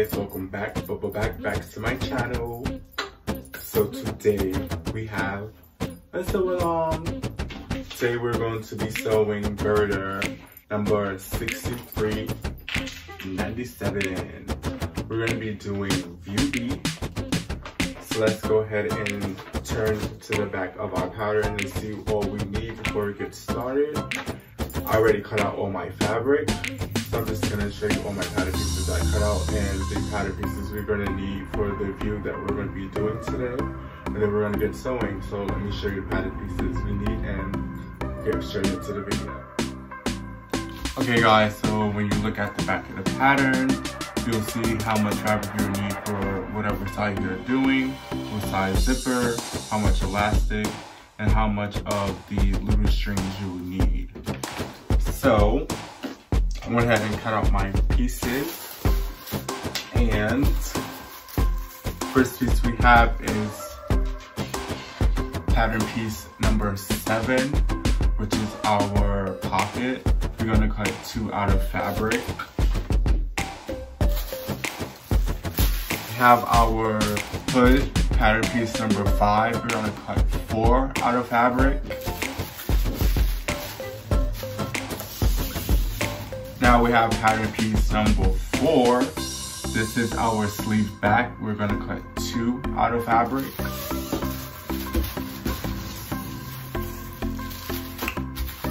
guys, welcome back to my channel. So today we have a sew along. Today we're going to be sewing Burda number 6397. We're going to be doing view B. So let's go ahead and turn to the back of our pattern and see what we need before we get started. I already cut out all my fabric, so I'm just going to show you all my pattern pieces I cut out and the pattern pieces we're going to need for the view that we're going to be doing today. And then we're going to get sewing. So let me show you the pattern pieces we need and get straight into the video. Okay guys, so when you look at the back of the pattern, you'll see how much fabric you need for whatever size you're doing, what size zipper, how much elastic, and how much of the little strings you will need. So I went ahead and cut out my pieces, and first piece we have is pattern piece number 7, which is our pocket. We're going to cut 2 out of fabric. We have our hood pattern piece number 5. We're going to cut 4 out of fabric. Now we have pattern piece number 4. This is our sleeve back. We're going to cut 2 out of fabric.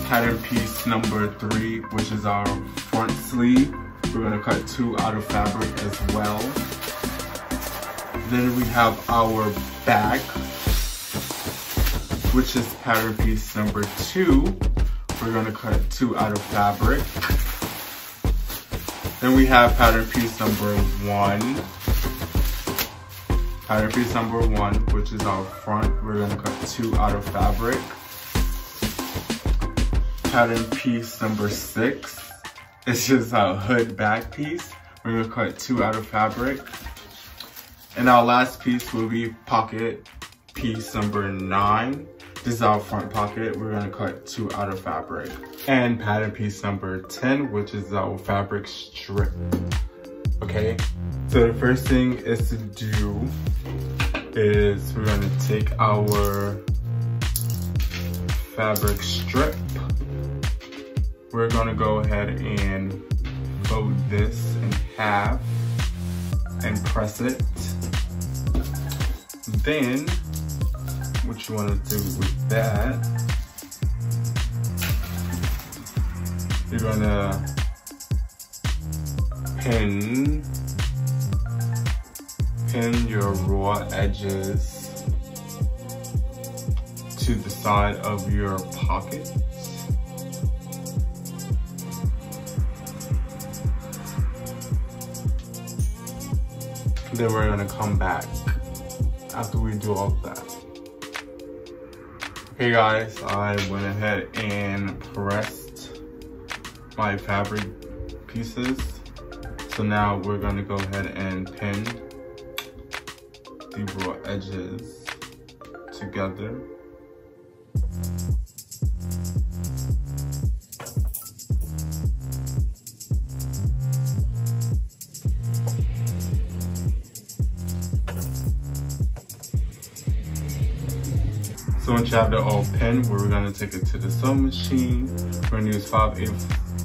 Pattern piece number 3, which is our front sleeve. We're going to cut 2 out of fabric as well. Then we have our back, which is pattern piece number 2. We're going to cut 2 out of fabric. Then we have pattern piece number 1. Pattern piece number 1, which is our front. We're going to cut 2 out of fabric. Pattern piece number 6. It's just a hood back piece. We're going to cut 2 out of fabric. And our last piece will be pocket piece number 9. This is our front pocket. We're going to cut 2 out of fabric. And pattern piece number 10, which is our fabric strip. Okay, so the first thing is to do is we're going to take our fabric strip. We're going to go ahead and fold this in half and press it. Then what you want to do with that, you're going to pin your raw edges to the side of your pocket. Then we're going to come back after we do all of that. Okay guys, I went ahead and pressed my fabric pieces. So now we're going to go ahead and pin the raw edges together. So once you have it all pinned, we're going to take it to the sewing machine. We're going to use 5/8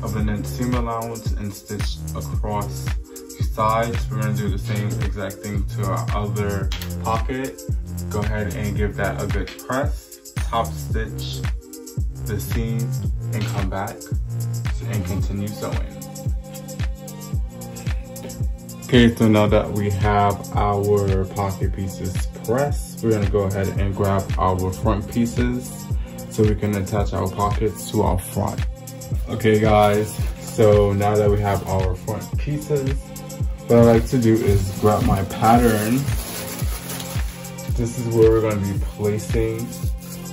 of an inch seam allowance and stitch across the sides. We're going to do the same exact thing to our other pocket. Go ahead and give that a good press. Top stitch the seam and come back and continue sewing. Okay, so now that we have our pocket pieces pressed, we're going to go ahead and grab our front pieces so we can attach our pockets to our front. Okay guys, so now that we have our front pieces, what I like to do is grab my pattern. This is where we're going to be placing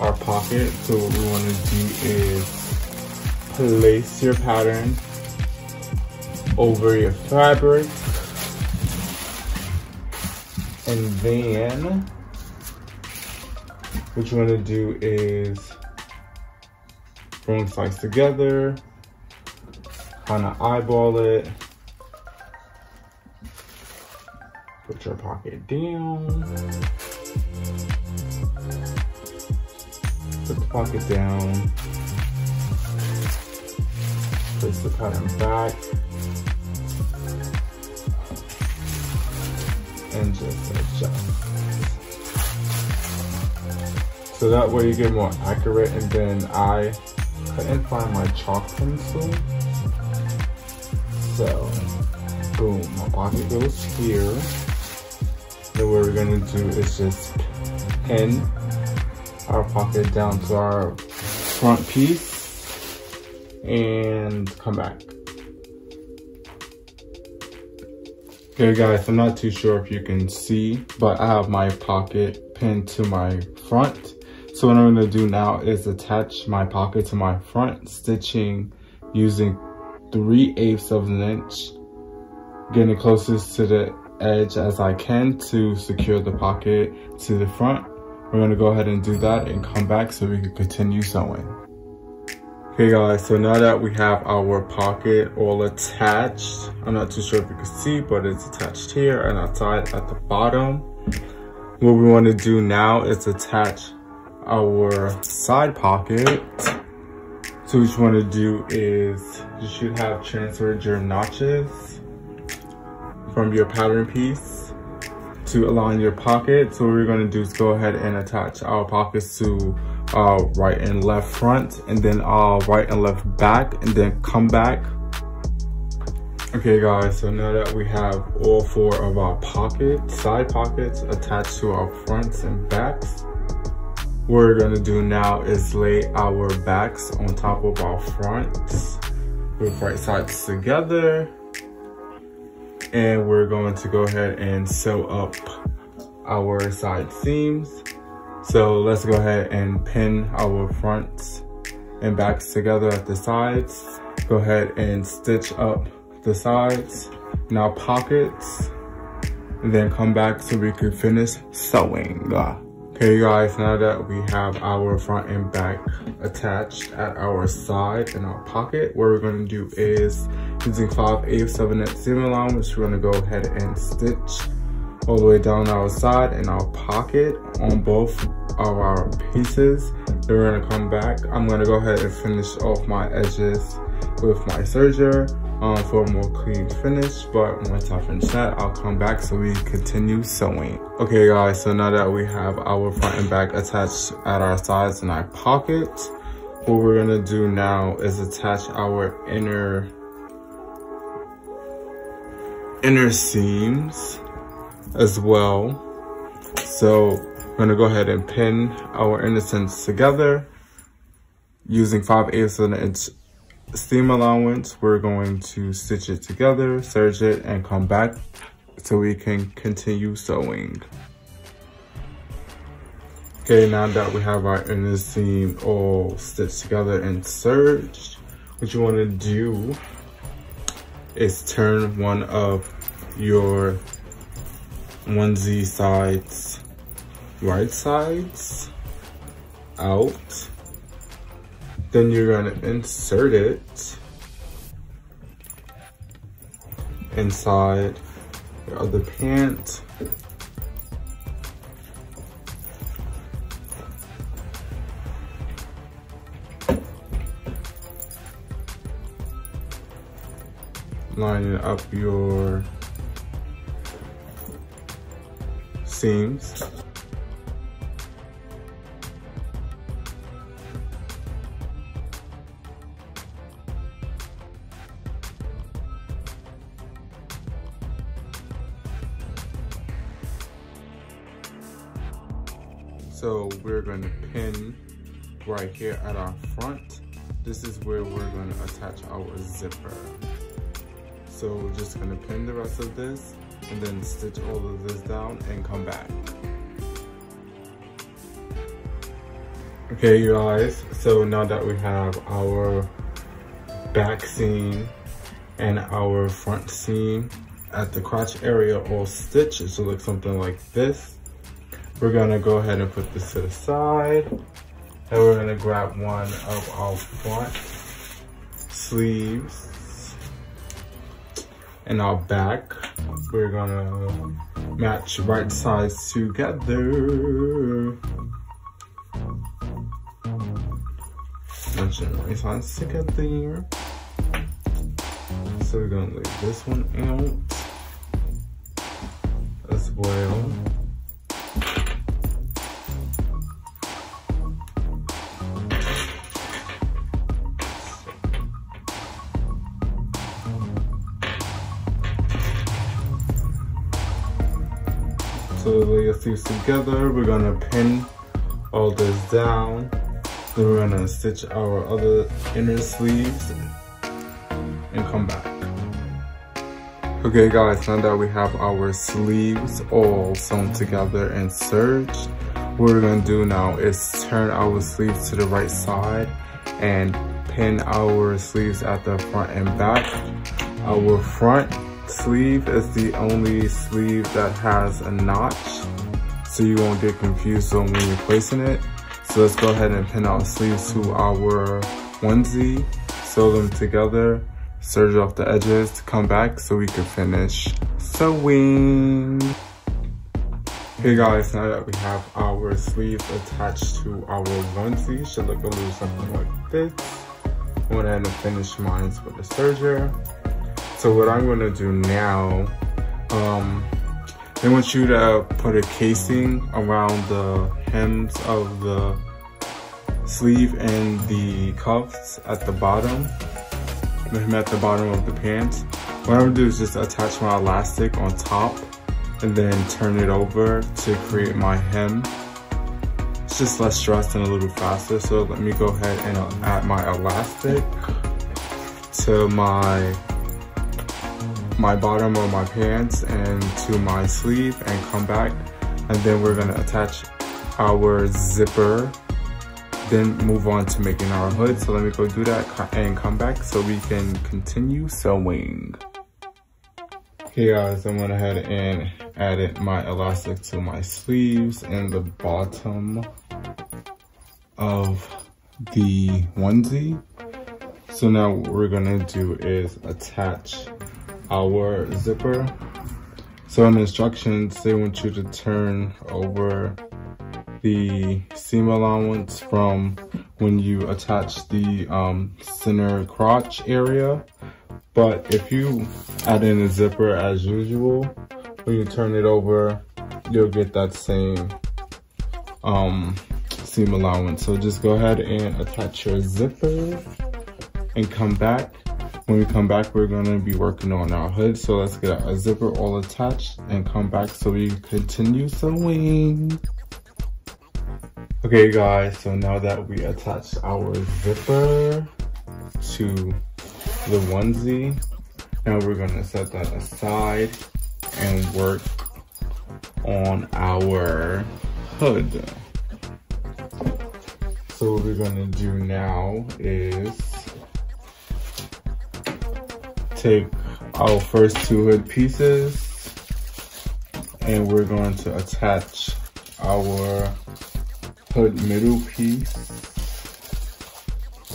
our pocket. So what we want to do is place your pattern over your fabric. And then what you want to do is bring sides together, kind of eyeball it, Put your pocket down. Put the pocket down. Place the pattern back. And just adjust. So that way you get more accurate. And then I couldn't find my chalk pencil. So, boom, my pocket goes here. Then what we're gonna do is just pin our pocket down to our front piece and come back. Okay guys, I'm not too sure if you can see, but I have my pocket pinned to my front. So what I'm gonna do now is attach my pocket to my front, stitching using 3/8 of an inch, getting closest to the edge as I can to secure the pocket to the front. We're gonna go ahead and do that and come back so we can continue sewing. Okay guys, so now that we have our pocket all attached, I'm not too sure if you can see, but it's attached here and outside at the bottom. What we want to do now is attach our side pocket. So what you want to do is you should have transferred your notches from your pattern piece to align your pocket. So what we're going to do is go ahead and attach our pockets to right and left front, and then right and left back, and then come back. Okay guys, so now that we have all 4 of our side pockets attached to our fronts and backs, what we're gonna do now is lay our backs on top of our fronts with right sides together. And we're going to go ahead and sew up our side seams. So let's go ahead and pin our fronts and backs together at the sides. Go ahead and stitch up the sides, now pockets, and then come back so we can finish sewing. Okay guys, now that we have our front and back attached at our side and our pocket, what we're going to do is using 5/8 of an inch seam allowance, we're going to go ahead and stitch all the way down our side and our pocket on both of our pieces. Then we're going to come back. I'm going to go ahead and finish off my edges with my serger for a more clean finish, but once I finish that, I'll come back so we continue sewing. Okay guys, so now that we have our front and back attached at our sides and our pocket, what we're gonna do now is attach our inner seams as well. So we're gonna go ahead and pin our inner seams together using 5/8 of an inch seam allowance. We're going to stitch it together, serge it, and come back so we can continue sewing. Okay, now that we have our inner seam all stitched together and serged, what you want to do is turn one of your onesie sides, right sides out. Then you're gonna insert it inside your other pant. Lining up your seams. So we're going to pin right here at our front. This is where we're going to attach our zipper. So we're just going to pin the rest of this and then stitch all of this down and come back. Okay, you guys, so now that we have our back seam and our front seam at the crotch area all stitched, it should look something like this. We're gonna go ahead and put this to the side, and we're gonna grab one of our front sleeves and our back. We're gonna match right sides together. Matching right sides together. So we're gonna lay this one out as well. So to lay the sleeves together, we're gonna pin all this down. Then we're gonna stitch our other inner sleeves and come back. Okay guys, now that we have our sleeves all sewn together and serged, what we're gonna do now is turn our sleeves to the right side and pin our sleeves at the front and back. Our front sleeve is the only sleeve that has a notch, so you won't get confused when you're placing it. So let's go ahead and pin our sleeves to our onesie, sew them together, serge off the edges to come back so we can finish sewing. Hey guys, now that we have our sleeves attached to our onesie, should look a little something like this. I went ahead and finished mine with a serger. So what I'm gonna do now, I want you to put a casing around the hems of the sleeve and the cuffs at the bottom, the hem at the bottom of the pants. What I'm gonna do is just attach my elastic on top and then turn it over to create my hem. It's just less stress and a little faster. So let me go ahead and add my elastic to my bottom of my pants and to my sleeve and come back, and then we're gonna attach our zipper, then move on to making our hood. So let me go do that and come back so we can continue sewing. Okay guys, I went ahead and added my elastic to my sleeves and the bottom of the onesie. So now what we're gonna do is attach our zipper. So in the instructions, they want you to turn over the seam allowance from when you attach the center crotch area. But if you add in a zipper as usual, when you turn it over, you'll get that same seam allowance. So just go ahead and attach your zipper and come back. When we come back, we're gonna be working on our hood. So let's get our zipper all attached and come back so we continue sewing. Okay guys, so now that we attached our zipper to the onesie, now we're gonna set that aside and work on our hood. So what we're gonna do now is take our first two hood pieces and we're going to attach our hood middle piece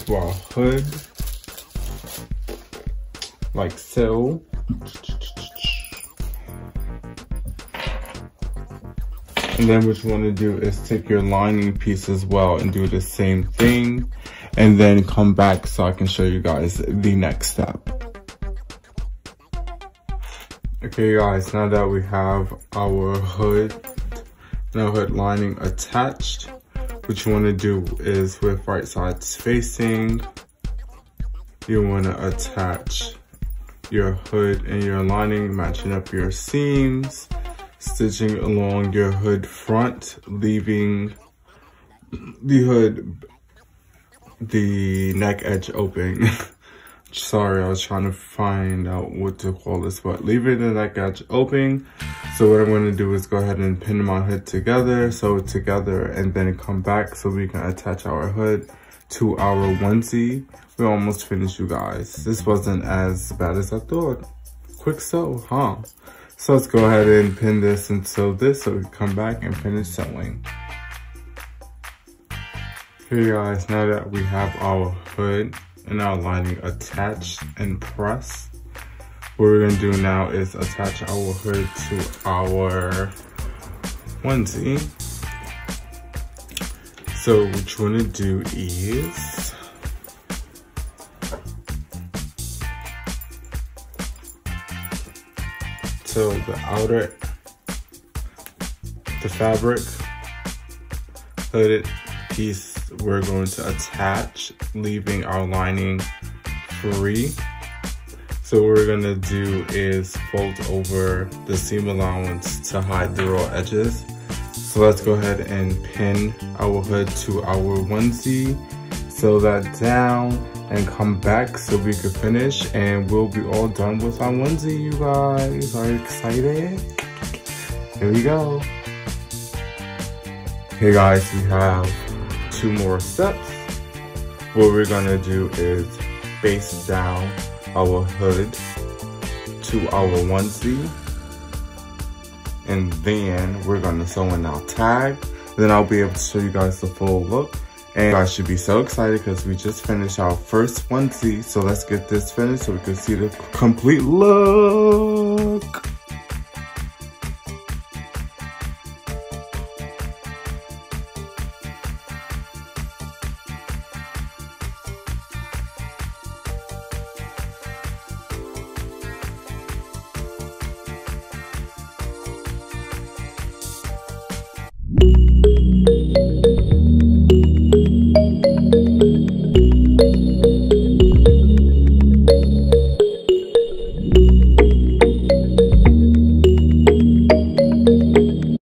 to our hood like so. And then what you want to do is take your lining piece as well and do the same thing, and then come back so I can show you guys the next step. Okay guys, now that we have our hood lining attached, what you want to do is with right sides facing, you want to attach your hood and your lining, matching up your seams, stitching along your hood front, leaving the neck edge open. Sorry, I was trying to find out what to call this, but leaving the neck edge open. So what I'm going to do is go ahead and pin my hood together, sew it together, and then come back so we can attach our hood to our onesie. We're almost finished, you guys. This wasn't as bad as I thought. Quick sew, huh? So let's go ahead and pin this and sew this so we can come back and finish sewing. Okay guys, now that we have our hood and our lining attached and pressed, what we're gonna do now is attach our hood to our onesie. So what you wanna do is the fabric hooded piece we're going to attach, leaving our lining free. So what we're gonna do is fold over the seam allowance to hide the raw edges. So let's go ahead and pin our hood to our onesie, sew that down, and come back so we can finish, and we'll be all done with our onesie, you guys. Are you excited? Here we go. Okay guys, we have 2 more steps. What we're gonna do is base down our hood to our onesie, and then we're gonna sew in our tag. Then I'll be able to show you guys the full look, and you guys should be so excited because we just finished our first onesie. So let's get this finished so we can see the complete look.